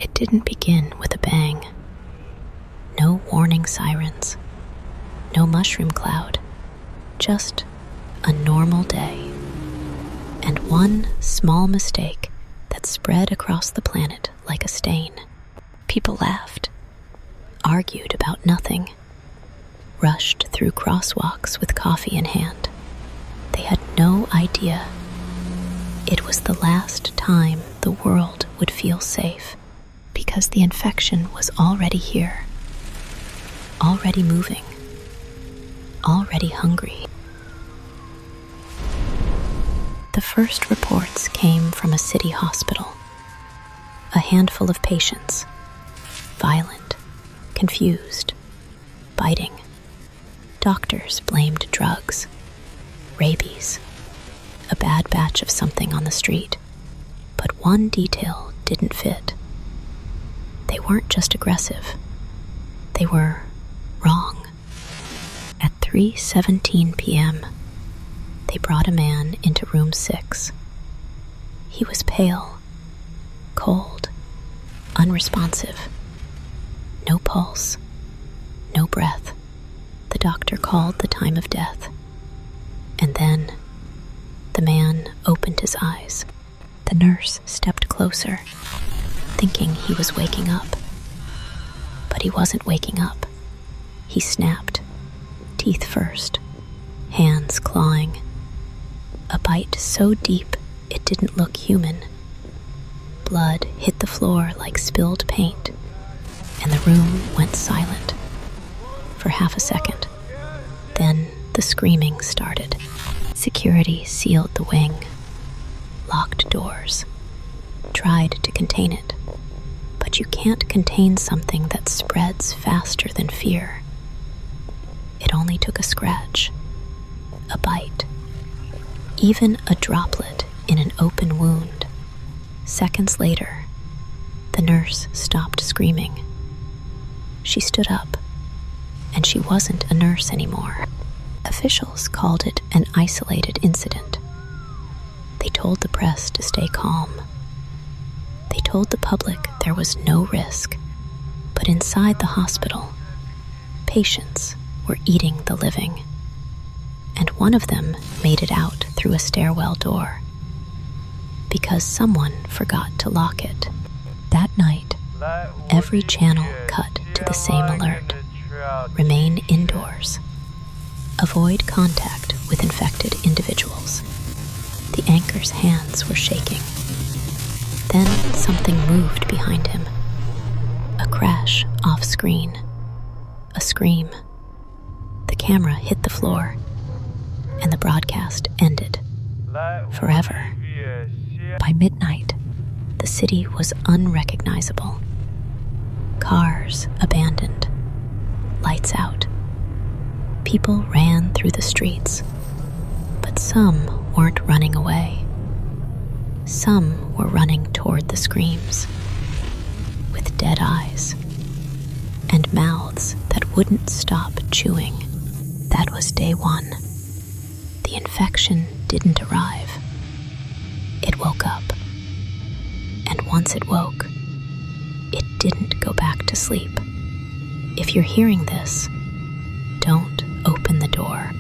It didn't begin with a bang. No warning sirens, no mushroom cloud, just a normal day. And one small mistake that spread across the planet like a stain. People laughed, argued about nothing, rushed through crosswalks with coffee in hand. They had no idea it was the last time the world would feel safe, because the infection was already here, already moving, already hungry. The first reports came from a city hospital. A handful of patients, violent, confused, biting. Doctors blamed drugs, rabies, a bad batch of something on the street. But one detail didn't fit. They weren't just aggressive. They were wrong. At 3:17 p.m., they brought a man into room 6. He was pale, cold, unresponsive. No pulse, no breath. The doctor called the time of death. And then the man opened his eyes. The nurse stepped closer, thinking he was waking up. But he wasn't waking up. He snapped, teeth first, hands clawing. A bite so deep it didn't look human. Blood hit the floor like spilled paint, and the room went silent for half a second. Then the screaming started. Security sealed the wing, locked doors, tried to contain it. But you can't contain something that spreads faster than fear. It only took a scratch, a bite, even a droplet in an open wound. Seconds later, the nurse stopped screaming. She stood up, and she wasn't a nurse anymore. Officials called it an isolated incident. They told the press to stay calm. They told the public there was no risk. But inside the hospital, patients were eating the living. And one of them made it out through a stairwell door because someone forgot to lock it. That night, every channel cut to the same alert. Remain indoors. Avoid contact with infected individuals. The anchor's hands were shaking. Then something moved behind him. A crash off screen. A scream. The camera hit the floor, and the broadcast ended. Forever. By midnight, the city was unrecognizable. Cars abandoned. Lights out. People ran through the streets, but some weren't running away. Some were running toward the screams, with dead eyes and mouths that wouldn't stop chewing. That was day 1. The infection didn't arrive. It woke up. And once it woke, it didn't go back to sleep. If you're hearing this, don't open the door.